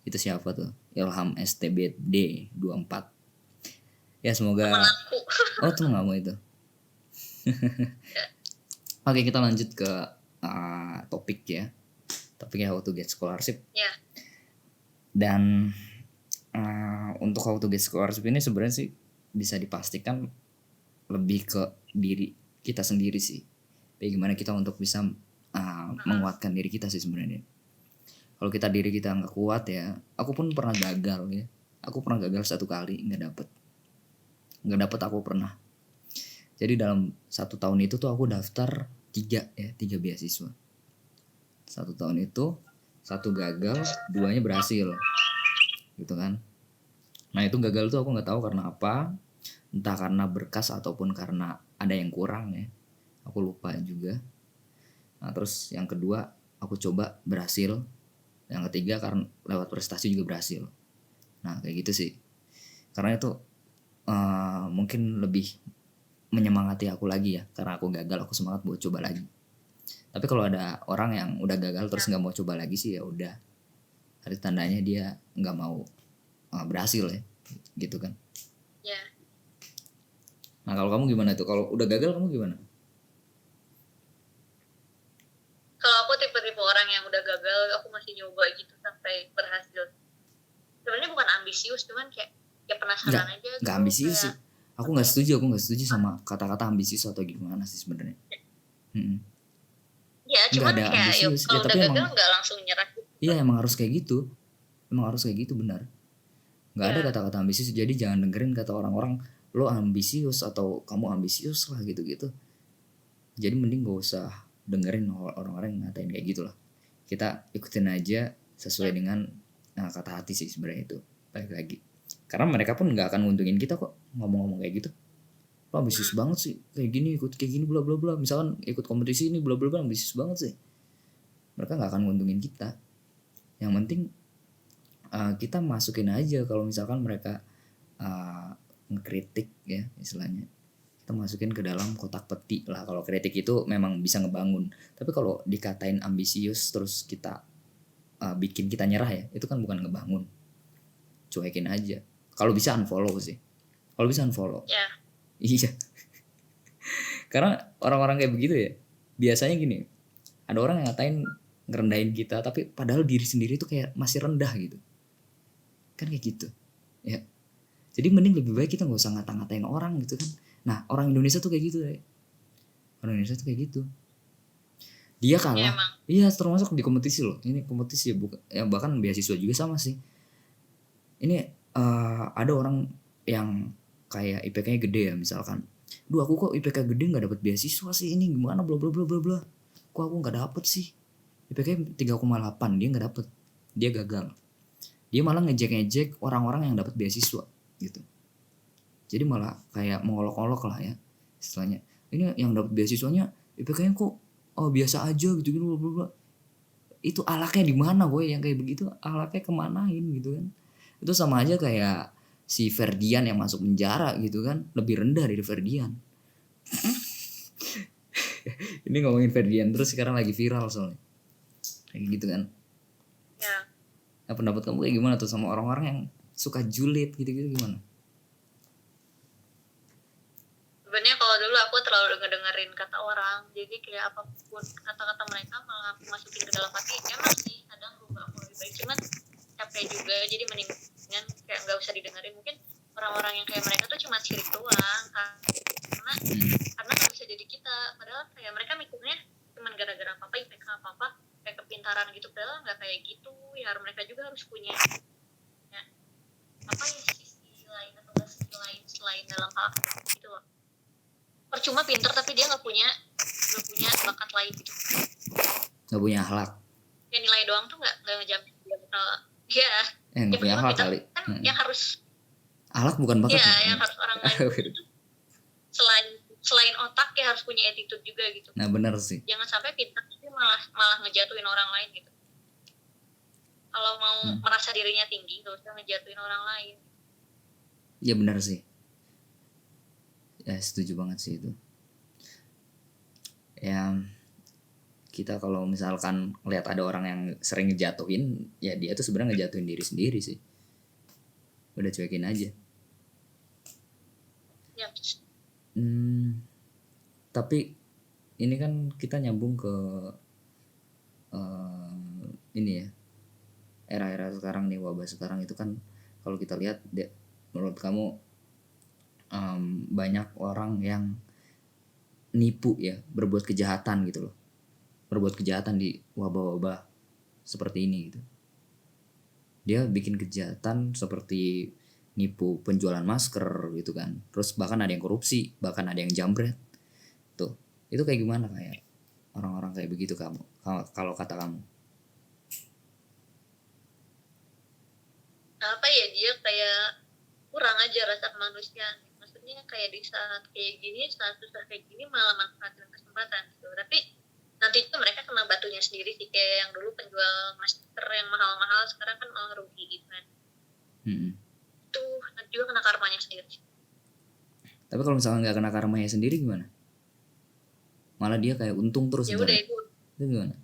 [SPEAKER 1] Itu siapa tuh? Ilham STBD 24. Ya semoga.
[SPEAKER 2] Temen aku.
[SPEAKER 1] Oh temen kamu itu. Oke kita lanjut ke topik ya. Topiknya how to get scholarship.
[SPEAKER 2] Ya.
[SPEAKER 1] Dan untuk how to get scholarship ini sebenarnya sih bisa dipastikan lebih ke diri kita sendiri sih. Bagaimana kita untuk bisa menguatkan diri kita sih sebenarnya. Kalau kita diri kita nggak kuat ya, aku pun pernah gagal ya. Aku pernah gagal 1 kali nggak dapet aku pernah. Jadi dalam 1 tahun itu tuh aku daftar 3 beasiswa. 1 tahun itu 1 gagal, 2-nya berhasil, gitu kan. Nah itu gagal tuh aku nggak tahu karena apa, entah karena berkas ataupun karena ada yang kurang ya. Aku lupa juga. Nah terus yang kedua aku coba berhasil. Yang ketiga karena lewat prestasi juga berhasil. Nah kayak gitu sih. Karena itu mungkin lebih menyemangati aku lagi ya. Karena aku gagal, aku semangat buat coba lagi. Tapi kalau ada orang yang udah gagal terus nggak mau coba lagi sih ya udah. Ada tandanya dia nggak mau berhasil ya, gitu kan.
[SPEAKER 2] Ya.
[SPEAKER 1] Nah kalau kamu gimana tuh? Kalau udah gagal kamu gimana?
[SPEAKER 2] Kalau aku tipe-tipe orang yang udah gagal, aku masih nyoba gitu sampai berhasil. Sebenarnya bukan ambisius, cuman kayak ya penasaran aja.
[SPEAKER 1] Nggak ambisius sih. Aku nggak setuju sama kata-kata ambisius atau gimana sih sebenarnya.
[SPEAKER 2] Ya, cuman
[SPEAKER 1] Nggak ada
[SPEAKER 2] kayak
[SPEAKER 1] ambisius.
[SPEAKER 2] kalau
[SPEAKER 1] Ya,
[SPEAKER 2] udah
[SPEAKER 1] tapi
[SPEAKER 2] gagal
[SPEAKER 1] emang,
[SPEAKER 2] nggak langsung nyerah.
[SPEAKER 1] iya emang harus kayak gitu. Emang harus kayak gitu benar. Nggak ada kata-kata ambisius. Jadi jangan dengerin kata orang-orang lo ambisius atau kamu ambisius lah gitu-gitu. Jadi mending gak usah dengerin orang-orang yang ngatain kayak gitu lah. Kita ikutin aja sesuai dengan kata hati sih sebenarnya itu. Balik lagi. Karena mereka pun nggak akan nguntungin kita kok ngomong-ngomong kayak gitu. Lo ambisius banget sih, kayak gini ikut kayak gini bla bla bla. Misalkan ikut kompetisi ini bla bla bla, ambisius banget sih. Mereka nggak akan nguntungin kita. Yang penting kita masukin aja kalau misalkan mereka ngekritik ya istilahnya. Kita masukin ke dalam kotak peti lah. Kalau kritik itu memang bisa ngebangun. Tapi kalau dikatain ambisius terus kita bikin kita nyerah ya, itu kan bukan ngebangun. Cuekin aja. Kalau bisa unfollow sih. Kalau bisa unfollow.
[SPEAKER 2] Ya.
[SPEAKER 1] Iya. Karena orang-orang kayak begitu ya, biasanya gini, ada orang yang ngatain ngerendahin kita, tapi padahal diri sendiri tuh kayak masih rendah gitu. Kan kayak gitu. Ya. Jadi mending lebih baik kita gak usah ngata-ngatain orang gitu kan. Nah orang Indonesia tuh kayak gitu ya. Orang Indonesia tuh kayak gitu. Dia kalah. Iya termasuk di kompetisi loh. Ini kompetisi ya, bahkan beasiswa juga sama sih. Ini ada orang yang kayak IPK-nya gede ya misalkan. Duh aku kok IPK gede gak dapet beasiswa sih, ini gimana bla bla bla bla bla. Kok aku gak dapet sih. IPK 3,8 dia gak dapet. Dia gagal. Dia malah ngejek-ngejek orang-orang yang dapet beasiswa gitu. Jadi malah kayak mengolok-olok lah ya istilahnya. Ini yang dapet beasiswanya IPK-nya kok biasa aja gitu bla bla bla. Itu alaknya di mana boy yang kayak begitu? Alaknya kemanain gitu kan. Itu sama aja kayak si Ferdian yang masuk penjara gitu kan, lebih rendah dari Ferdian. Ini ngomongin Ferdian terus sekarang lagi viral soalnya. Kayak gitu kan.
[SPEAKER 2] Ya.
[SPEAKER 1] Nah, pendapat kamu kayak gimana tuh sama orang-orang yang suka julid gitu-gitu gimana?
[SPEAKER 2] Sebenarnya kalau dulu aku terlalu ngedengerin kata orang, jadi kayak apapun kata-kata mereka malah aku masukin ke dalam hati. Emang sih kadang gue gak mau lebih baik, cuman capek juga jadi mendingan kayak nggak usah didengerin. Mungkin orang-orang yang kayak mereka tuh cuma sirik doang karena nggak bisa jadi kita, padahal kayak mereka mikirnya cuma gara-gara apa IPK apa kayak kepintaran gitu, padahal nggak kayak gitu ya. Mereka juga harus punya ya, apa ya, sisi lain atau skill lain selain dalam hal gitu loh. Percuma pinter tapi dia nggak punya bakat lain gitu,
[SPEAKER 1] nggak punya akhlak
[SPEAKER 2] ya nilai doang tuh nggak ngejamin dia bakal ya
[SPEAKER 1] nggak punya akhlak kali
[SPEAKER 2] kan yang harus
[SPEAKER 1] akhlak bukan bakat
[SPEAKER 2] ya yang harus orang lain itu selain otak ya harus punya attitude juga gitu.
[SPEAKER 1] Nah benar sih,
[SPEAKER 2] jangan sampai pintar tapi malah ngejatuhin orang lain gitu. Kalau mau merasa dirinya tinggi gak usah ngejatuhin orang lain.
[SPEAKER 1] ya benar sih, ya setuju banget sih itu. Ya kita kalau misalkan lihat ada orang yang sering ngejatuhin, ya dia tuh sebenarnya ngejatuhin diri sendiri sih, udah cuekin aja.
[SPEAKER 2] Ya.
[SPEAKER 1] Tapi ini kan kita nyambung ke ini ya, era-era sekarang nih, wabah sekarang itu kan kalau kita lihat, menurut kamu banyak orang yang nipu ya, berbuat kejahatan gitu loh, berbuat kejahatan di wabah-wabah seperti ini gitu. Dia bikin kejahatan seperti nipu penjualan masker gitu kan, terus bahkan ada yang korupsi, bahkan ada yang jambret tuh. Itu kayak gimana kayak orang-orang kayak begitu kamu, kalau kata kamu?
[SPEAKER 2] Apa ya, dia kayak kurang aja rasa kemanusiaan. Maksudnya kayak di saat kayak gini, saat susah kayak gini malah manfaatin kesempatan gitu. Tapi nanti itu mereka kena batunya sendiri sih, kayak yang dulu penjual masker yang mahal-mahal sekarang kan malah rugi gitu kan. Itu nanti juga kena karmanya sendiri.
[SPEAKER 1] Tapi kalau misalnya nggak kena karmanya sendiri gimana? Malah dia kayak untung terus.
[SPEAKER 2] Ya udah itu
[SPEAKER 1] gimana?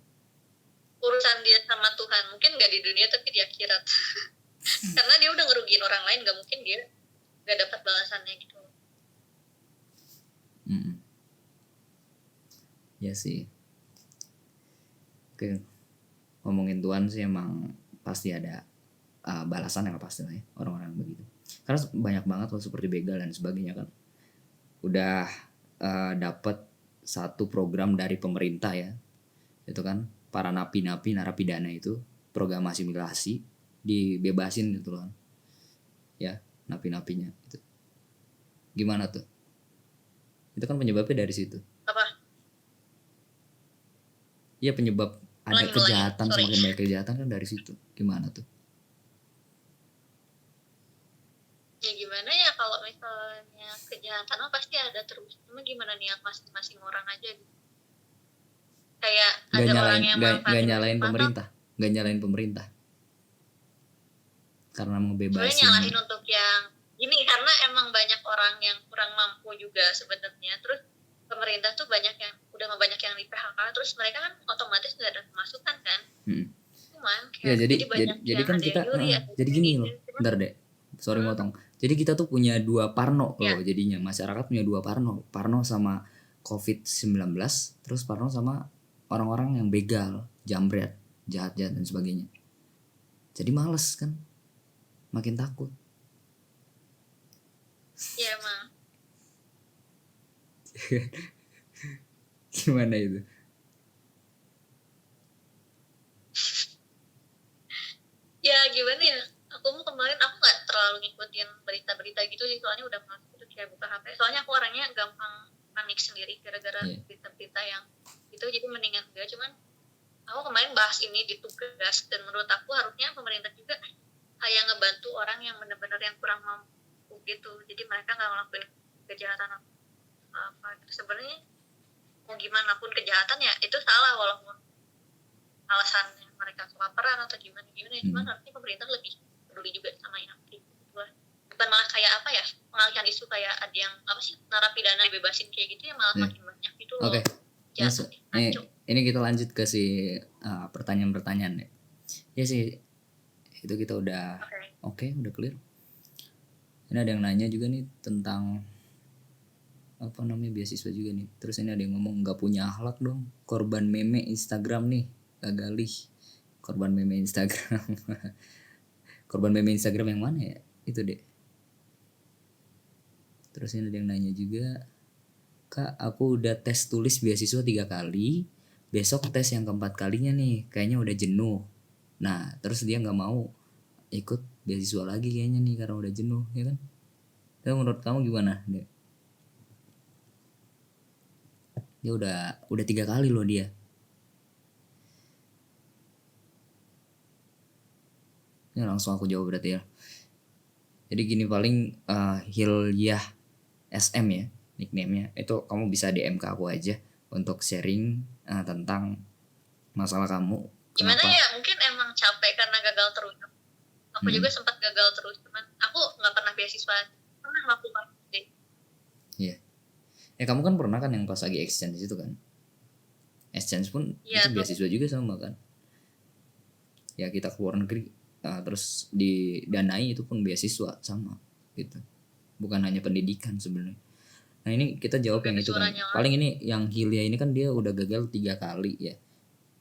[SPEAKER 2] Urusan dia sama Tuhan, mungkin nggak di dunia tapi di akhirat. Karena dia udah ngerugiin orang lain, nggak mungkin dia nggak dapat balasannya gitu.
[SPEAKER 1] Ya sih. Oke, ngomongin Tuhan sih emang pasti ada balasan yang pasti lah ya, orang-orang begitu. Karena banyak banget loh seperti begal dan sebagainya kan, udah dapat satu program dari pemerintah ya, itu kan para napi-napi narapidana itu program asimilasi dibebasin gitu loh ya, napi-napinya itu. Gimana tuh? Itu kan penyebabnya dari situ.
[SPEAKER 2] Apa?
[SPEAKER 1] Iya, penyebab ada kejahatan, semakin banyak kejahatan kan dari situ. Gimana tuh?
[SPEAKER 2] Ya gimana ya, kalau misalnya kejahatan pasti ada terus. Cuma gimana niat masing-masing orang aja gitu. Kayak ada orang yang
[SPEAKER 1] gak nyalain pemerintah, gak nyalain pemerintah karena membebasin.
[SPEAKER 2] Sebenarnya nyalahin untuk yang ini, karena emang banyak orang yang kurang mampu juga sebenarnya. Terus pemerintah tuh banyak yang di PHK, terus mereka kan otomatis nggak ada pemasukan kan. Cuman
[SPEAKER 1] ya jadi kan kita jadi gini loh, bentar deh, sorry motong. Jadi kita tuh punya dua parno loh, jadinya masyarakat punya dua parno sama COVID-19, terus parno sama orang-orang yang begal, jambret, jahat-jahat dan sebagainya. Jadi males kan, makin takut.
[SPEAKER 2] Iya emang.
[SPEAKER 1] Gimana itu?
[SPEAKER 2] Ya gimana ya, aku kemarin nggak terlalu ngikutin berita-berita gitu sih, soalnya udah males gitu kayak buka HP. Soalnya aku orangnya gampang panik sendiri gara-gara berita-berita yang itu, jadi mendingan enggak. Cuman aku kemarin bahas ini di tugas, dan menurut aku harusnya pemerintah juga kayak ngebantu orang yang benar-benar yang kurang mampu gitu, jadi mereka nggak ngelakuin kejahatan apa gitu. Sebenarnya mau gimana pun kejahatan ya itu salah, walaupun alasannya mereka kelaparan atau gimana cuman harusnya pemerintah lebih peduli juga sama yang gitu. Bukan malah kayak apa ya, pengalihan isu kayak ada yang apa sih, narapidana dibebasin kayak gitu ya, malah makin banyak gitu loh.
[SPEAKER 1] Oke. Ini kita lanjut ke si pertanyaan-pertanyaan deh. Ya sih, itu kita udah udah clear. Ini ada yang nanya juga nih tentang apa namanya, beasiswa juga nih. Terus ini ada yang ngomong nggak punya akhlak dong, korban meme Instagram nih, gagalih korban meme Instagram. Korban meme Instagram yang mana ya? Itu deh. Terus ini ada yang nanya juga, Kak, aku udah tes tulis beasiswa 3 kali, besok tes yang keempat kalinya nih, kayaknya udah jenuh. Nah, terus dia nggak mau ikut beasiswa lagi kayaknya nih karena udah jenuh, ya kan? Tapi menurut kamu gimana? Dia udah 3 kali loh dia. Ini langsung aku jawab berarti ya. Jadi gini, paling Hilyah SM ya nickname-nya. Itu kamu bisa DM ke aku aja untuk sharing tentang masalah kamu.
[SPEAKER 2] Gimana
[SPEAKER 1] Kenapa?
[SPEAKER 2] ya, mungkin emang capek karena gagal terus. Aku juga sempat gagal terus, cuman aku nggak pernah beasiswa, pernah melakukan deh.
[SPEAKER 1] Iya. Ya kamu kan pernah kan yang pas lagi exchange itu kan? Exchange pun
[SPEAKER 2] Ya,
[SPEAKER 1] itu beasiswa juga sama kan? Ya kita keluar negeri terus didanai itu pun beasiswa sama gitu. Bukan hanya pendidikan sebenarnya. Nah ini kita jawab yang itu kan. Paling ini yang Hilya ini kan dia udah gagal 3 kali ya.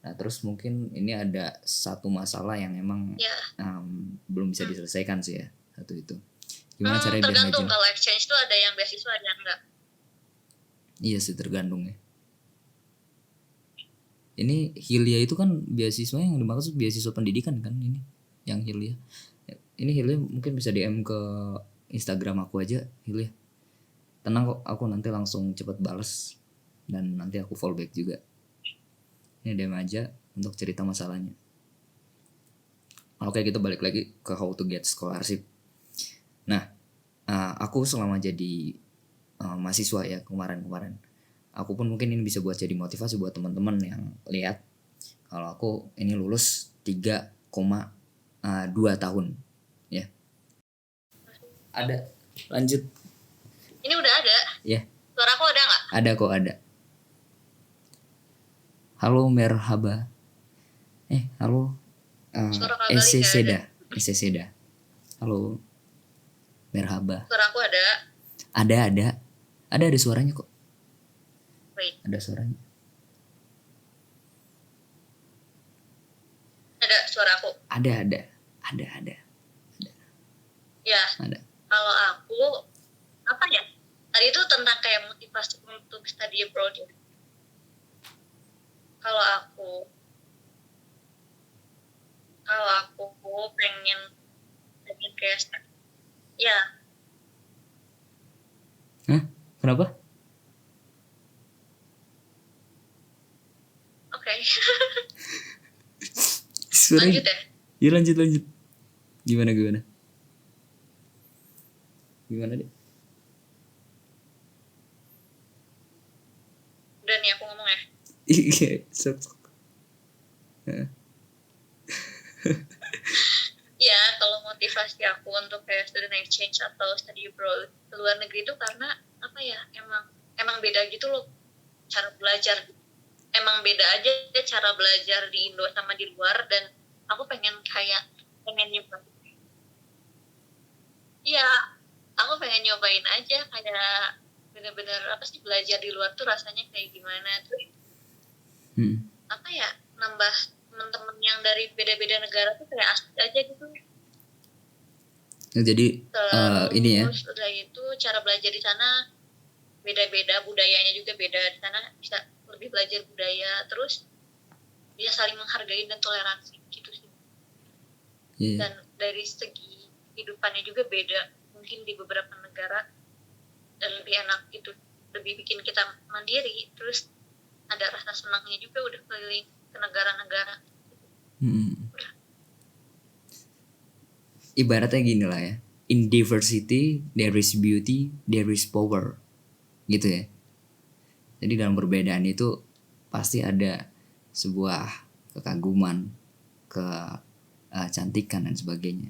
[SPEAKER 1] Nah terus mungkin ini ada satu masalah yang emang belum bisa diselesaikan sih ya. Satu itu. Gimana caranya biar
[SPEAKER 2] tergantung, kalau exchange tuh ada yang beasiswa ada yang enggak.
[SPEAKER 1] Iya sih tergantung ya. Ini Hilya itu kan beasiswa yang dimaksud beasiswa pendidikan kan ini. Yang Hilya. Ini Hilya mungkin bisa DM ke Instagram aku aja Hilya. Tenang kok, aku nanti langsung cepet bales dan nanti aku follow back juga. Ini DM aja untuk cerita masalahnya. Oke, kita balik lagi ke how to get scholarship. Nah, aku selama jadi mahasiswa ya kemarin-kemarin, aku pun mungkin ini bisa buat jadi motivasi buat teman-teman yang lihat kalau aku ini lulus 3,2 tahun ya. Ada, lanjut.
[SPEAKER 2] Ini udah ada?
[SPEAKER 1] Ya.
[SPEAKER 2] Suara aku ada nggak?
[SPEAKER 1] Ada kok, ada. Halo merhaba. Halo. Eseseda. Halo. Merhaba.
[SPEAKER 2] Suara aku ada?
[SPEAKER 1] Ada suaranya kok.
[SPEAKER 2] Wait.
[SPEAKER 1] Ada suaranya.
[SPEAKER 2] Ada suara aku?
[SPEAKER 1] Ada.
[SPEAKER 2] Ya.
[SPEAKER 1] Ada.
[SPEAKER 2] Kalau aku apa ya? Tadi itu tentang kayak motivasi untuk study abroad. Kalau aku pengen kayak ya.
[SPEAKER 1] Hah? Kenapa?
[SPEAKER 2] Oke.
[SPEAKER 1] Lanjut
[SPEAKER 2] ya?
[SPEAKER 1] Iya lanjut. Gimana deh?
[SPEAKER 2] Udah nih aku ngomong ya.
[SPEAKER 1] Iya, sok.
[SPEAKER 2] Ya, kalau motivasi aku untuk kayak student exchange atau study abroad ke luar negeri itu karena apa ya, emang beda gitu loh cara belajar. Emang beda aja cara belajar di Indo sama di luar, dan aku pengen nyobain. Iya, aku pengen nyobain aja kayak bener-bener apa sih belajar di luar tuh rasanya kayak gimana tuh. Apa ya, nambah teman-teman yang dari beda-beda negara tuh kayak asik aja gitu.
[SPEAKER 1] Jadi ini ya.
[SPEAKER 2] Terus udah itu cara belajar di sana beda-beda, budayanya juga beda. Di sana bisa lebih belajar budaya, terus bisa saling menghargai dan toleransi gitu sih. Yeah. Dan dari segi kehidupannya juga beda mungkin di beberapa negara, dan lebih enak gitu, lebih bikin kita mandiri, terus ada rasa senangnya juga udah keliling ke negara-negara.
[SPEAKER 1] Ibaratnya gini lah ya, in diversity there is beauty, there is power gitu ya. Jadi dalam perbedaan itu pasti ada sebuah kekaguman, kecantikan dan sebagainya,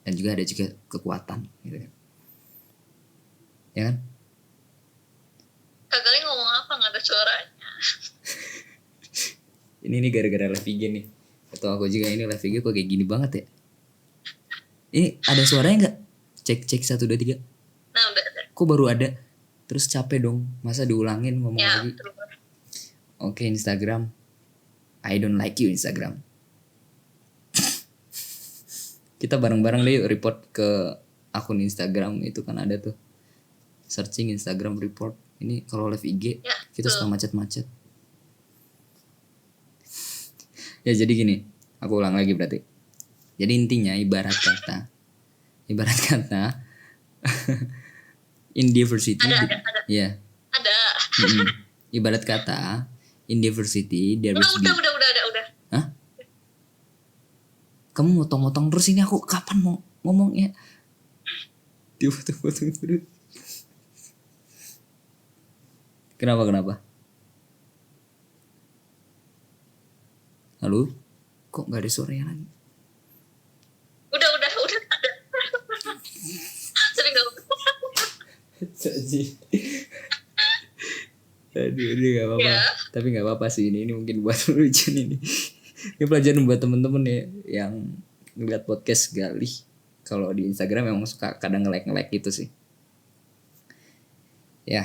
[SPEAKER 1] dan juga ada juga kekuatan gitu kan. Ya kan?
[SPEAKER 2] Kak Gali ngomong apa, nggak ada suaranya.
[SPEAKER 1] ini gara-gara live IG nih. Atau aku juga ini live IG kok kayak gini banget ya. Ini ada suaranya nggak? Cek 1 2 3.
[SPEAKER 2] Nah udah.
[SPEAKER 1] Kok baru ada? Terus capek dong, masa diulangin ngomong ya, lagi. Oke, Instagram. I don't like you Instagram. Kita bareng-bareng deh yuk report ke akun Instagram itu kan ada tuh. Searching Instagram report. Ini kalau live IG
[SPEAKER 2] Ya,
[SPEAKER 1] kita
[SPEAKER 2] betul.
[SPEAKER 1] suka macet-macet. Ya jadi gini, aku ulang lagi berarti. Jadi intinya ibarat kata in diversity,
[SPEAKER 2] Ada.
[SPEAKER 1] ya,
[SPEAKER 2] Ada.
[SPEAKER 1] ibarat kata in diversity there
[SPEAKER 2] Udah,
[SPEAKER 1] must be.
[SPEAKER 2] udah.
[SPEAKER 1] Hah? Kamu motong-motong terus ini aku kapan mau ngomongnya? Dipotong-potong terus. Kenapa? Halo? Kok nggak ada suaranya lagi?
[SPEAKER 2] Udah ada. Tapi nggak apa-apa.
[SPEAKER 1] Aduh, ini nggak apa-apa.
[SPEAKER 2] Ya.
[SPEAKER 1] Tapi nggak apa-apa sih ini mungkin buat lucu ini. Ini pelajaran buat temen-temen ya yang ngeliat podcast Galih. Kalau di Instagram emang suka kadang nge-like gitu sih. Ya,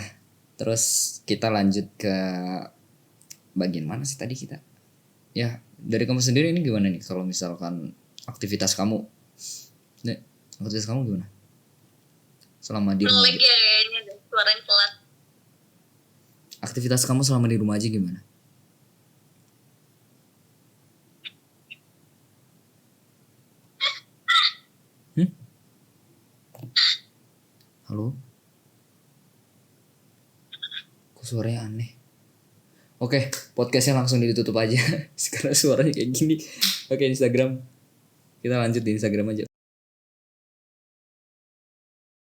[SPEAKER 1] terus kita lanjut ke bagian mana sih tadi kita? Ya, dari kamu sendiri ini gimana nih kalau misalkan aktivitas kamu? Nih, aktivitas kamu gimana? Selama di rumah
[SPEAKER 2] Lagi
[SPEAKER 1] aja.
[SPEAKER 2] ya kayaknya deh, suaranya pelan.
[SPEAKER 1] Aktivitas kamu selama di rumah aja gimana? Halo? Kok suaranya aneh? Oke, podcastnya langsung ditutup aja. Sekarang suaranya kayak gini. Oke, Instagram. Kita lanjut di Instagram aja.